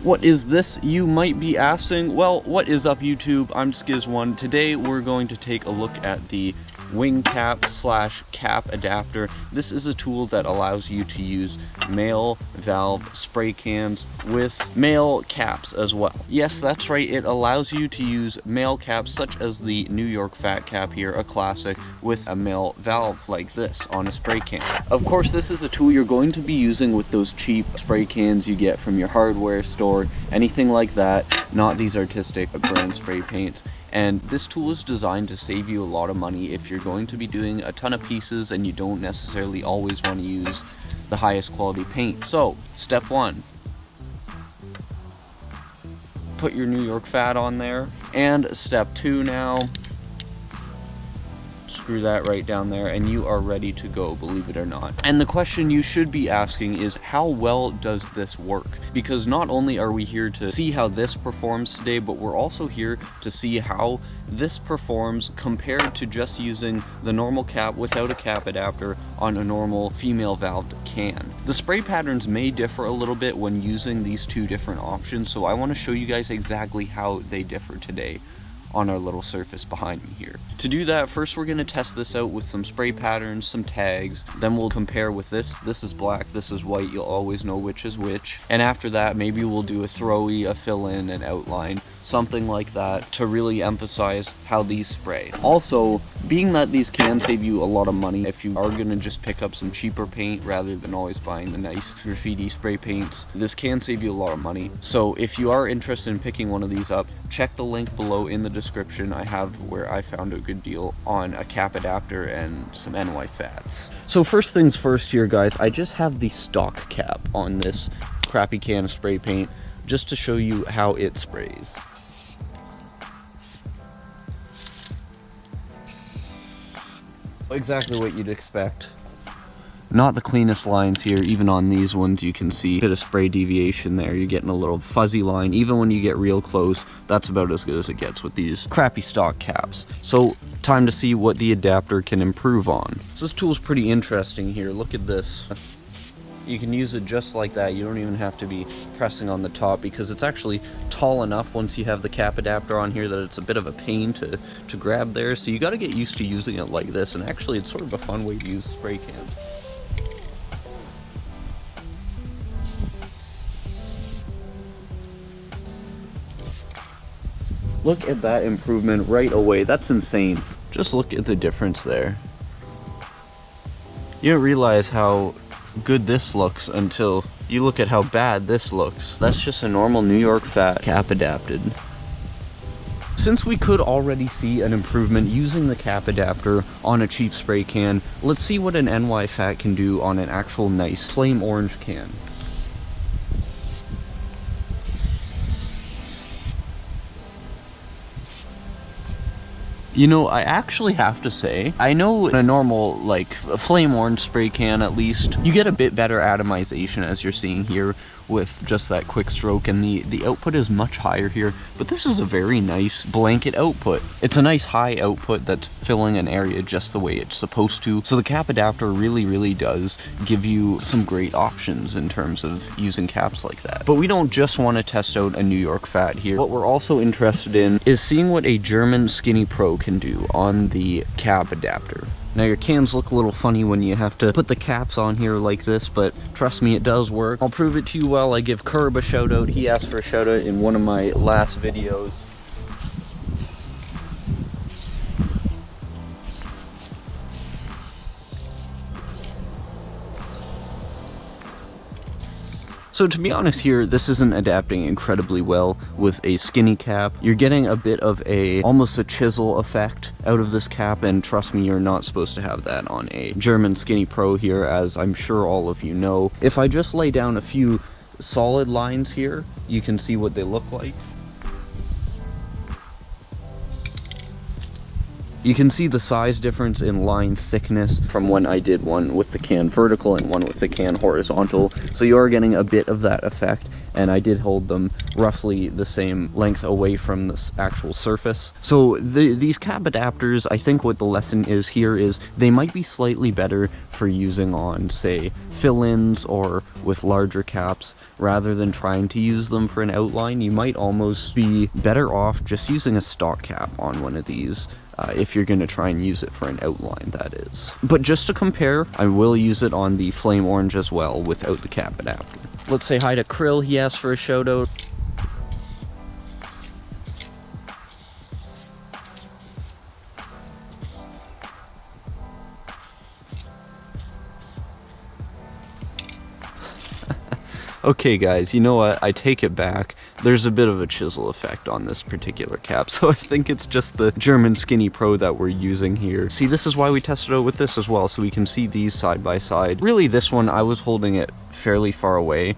What is this, you might be asking? Well, what is up YouTube? I'm Sciz1. Today we're going to take a look at the wing cap / cap adapter. This is a tool that allows you to use male valve spray cans with male caps as well. Yes, that's right, it allows you to use male caps such as the New York Fat Cap here, a classic, with a male valve like this on a spray can. Of course, this is a tool you're going to be using with those cheap spray cans you get from your hardware store, anything like that, not these artistic brand spray paints. And this tool is designed to save you a lot of money if you're going to be doing a ton of pieces and you don't necessarily always want to use the highest quality paint. So, step 1. Put your New York Fat on there. And step 2 now. Screw that right down there and you are ready to go, believe it or not. And the question you should be asking is, how well does this work? Because not only are we here to see how this performs today, but we're also here to see how this performs compared to just using the normal cap without a cap adapter on a normal female valved can. The spray patterns may differ a little bit when using these two different options, so I want to show you guys exactly how they differ today on our little surface behind me here. To do that, first we're going to test this out with some spray patterns, some tags, then we'll compare with this. This is black, this is white, you'll always know which is which. And after that, maybe we'll do a throwy, a fill-in, an outline, something like that to really emphasize how these spray. Also, being that these can save you a lot of money if you are going to just pick up some cheaper paint rather than always buying the nice graffiti spray paints, this can save you a lot of money. So if you are interested in picking one of these up, check the link below in the description. I have where I found a good deal on a cap adapter and some NY fats. So first things first here, guys, I just have the stock cap on this crappy can of spray paint just to show you how it sprays. Exactly what you'd expect. Not the cleanest lines here, even on these ones you can see a bit of spray deviation there. You're getting a little fuzzy line. Even when you get real close, that's about as good as it gets with these crappy stock caps. So time to see what the adapter can improve on. So this tool's pretty interesting here. Look at this. You can use it just like that. You don't even have to be pressing on the top because it's actually tall enough once you have the cap adapter on here that it's a bit of a pain to grab there. So you got to get used to using it like this, and actually it's sort of a fun way to use a spray can. Look at that improvement right away. That's insane. Just look at the difference there. You don't realize how good this looks until you look at how bad this looks. That's just a normal New York Fat cap adapted. Since we could already see an improvement using the cap adapter on a cheap spray can, let's see what an NY Fat can do on an actual nice flame orange can. You know, I actually have to say, I know in a normal, like, a flame orange spray can at least, you get a bit better atomization as you're seeing here with just that quick stroke, and the output is much higher here, but this is a very nice blanket output. It's a nice high output that's filling an area just the way it's supposed to, so the cap adapter really does give you some great options in terms of using caps like that. But we don't just want to test out a New York Fat here. What we're also interested in is seeing what a German Skinny Pro can do on the cap adapter. Now your cans look a little funny when you have to put the caps on here like this, but trust me, it does work. I'll prove it to you while I give Curb a shout out. He asked for a shout out in one of my last videos. So to be honest here, this isn't adapting incredibly well with a skinny cap. You're getting a bit of almost a chisel effect out of this cap, and trust me, you're not supposed to have that on a German Skinny Pro here, as I'm sure all of you know. If I just lay down a few solid lines here, you can see what they look like. You can see the size difference in line thickness from when I did one with the can vertical and one with the can horizontal. So you are getting a bit of that effect. and I did hold them roughly the same length away from the actual surface. So these cap adapters, I think what the lesson is here is they might be slightly better for using on, say, fill-ins or with larger caps, rather than trying to use them for an outline. You might almost be better off just using a stock cap on one of these. If you're going to try and use it for an outline, that is. But just to compare, I will use it on the flame orange as well without the cap adapter. Let's say hi to Krill. He asked for a shout out. Okay guys, you know what, I take it back. There's a bit of a chisel effect on this particular cap, so I think it's just the German Skinny Pro that we're using here. See, this is why we tested out with this as well, so we can see these side by side. Really, this one, I was holding it fairly far away.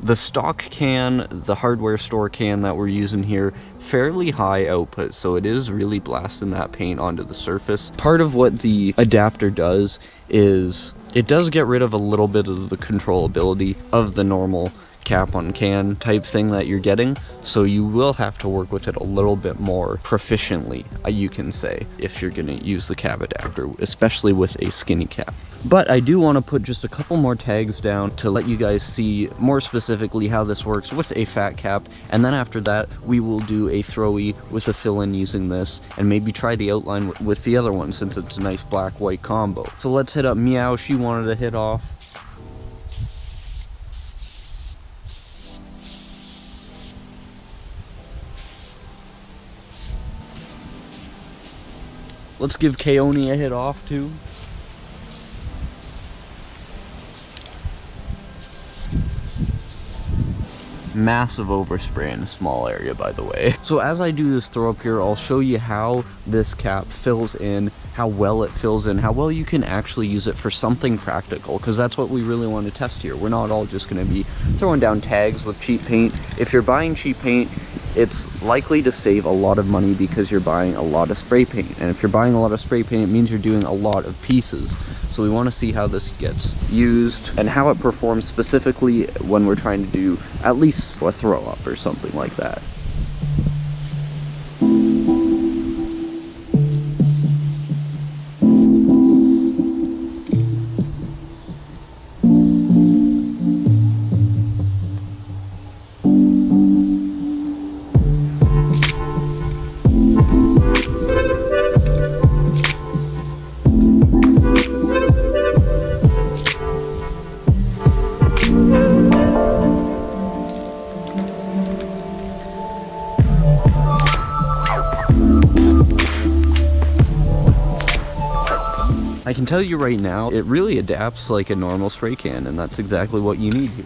The stock can, the hardware store can that we're using here, fairly high output, so it is really blasting that paint onto the surface. Part of what the adapter does is it does get rid of a little bit of the controllability of the normal cap on can type thing that you're getting, so you will have to work with it a little bit more proficiently, you can say, if you're going to use the cap adapter, especially with a skinny cap. But I do want to put just a couple more tags down to let you guys see more specifically how this works with a fat cap, and then after that we will do a throwy with a fill-in using this, and maybe try the outline with the other one since it's a nice black-white combo. So let's hit up Meow. She wanted to hit off. Let's give Keone a hit off too. Massive overspray in a small area, by the way. So as I do this throw up here, I'll show you how this cap fills in, how well it fills in, how well you can actually use it for something practical, because that's what we really want to test here. We're not all just going to be throwing down tags with cheap paint. If you're buying cheap paint, it's likely to save a lot of money because you're buying a lot of spray paint. And if you're buying a lot of spray paint, it means you're doing a lot of pieces. So we want to see how this gets used and how it performs specifically when we're trying to do at least a throw up or something like that. I can tell you right now, it really adapts like a normal spray can, and that's exactly what you need here.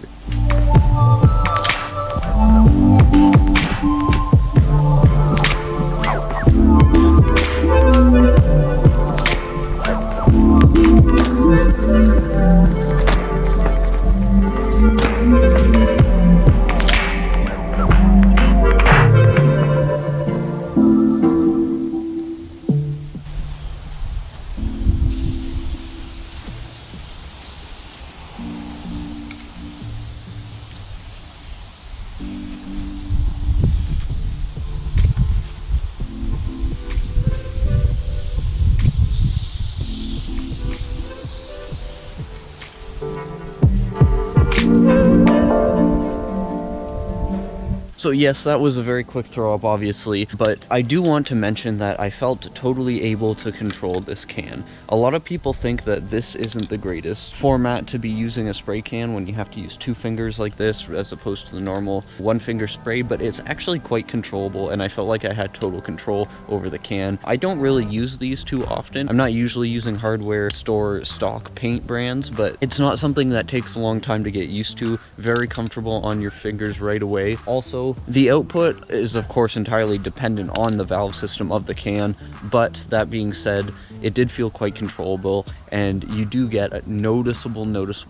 So yes, that was a very quick throw up, obviously, but I do want to mention that I felt totally able to control this can. A lot of people think that this isn't the greatest format to be using a spray can when you have to use 2 fingers like this as opposed to the normal 1-finger spray, but it's actually quite controllable, and I felt like I had total control over the can. I don't really use these too often. I'm not usually using hardware store stock paint brands, but it's not something that takes a long time to get used to. Very comfortable on your fingers right away. Also, the output is of course entirely dependent on the valve system of the can, but that being said, it did feel quite controllable, and you do get noticeable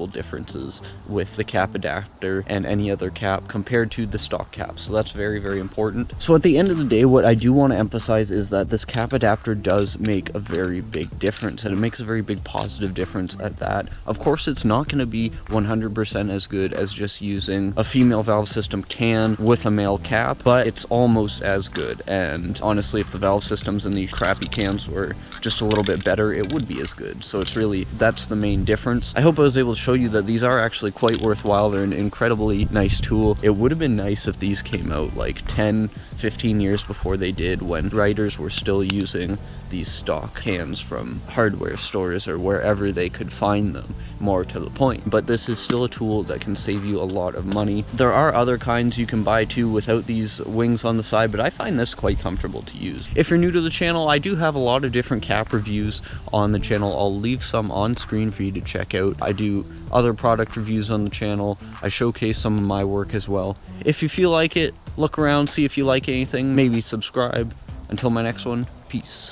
differences with the cap adapter and any other cap compared to the stock cap. So that's very, very important. So at the end of the day, what I do want to emphasize is that this cap adapter does make a very big difference, and it makes a very big positive difference at that. Of course, it's not going to be 100% as good as just using a female valve system can with a male cap, but it's almost as good. And honestly, if the valve systems in these crappy cans were just a little bit better, it would be as good. So it's really, that's the main difference. I hope I was able to show you that these are actually quite worthwhile. They're an incredibly nice tool. It would have been nice if these came out like 10-15 years before they did, when writers were still using these stock cans from hardware stores or wherever they could find them, more to the point. But this is still a tool that can save you a lot of money. There are other kinds you can buy too without these wings on the side, but I find this quite comfortable to use. If you're new to the channel, I do have a lot of different cap reviews on the channel. I'll leave some on screen for you to check out. I do other product reviews on the channel. I showcase some of my work as well. If you feel like it, look around, see if you like anything, maybe subscribe. Until my next one, peace.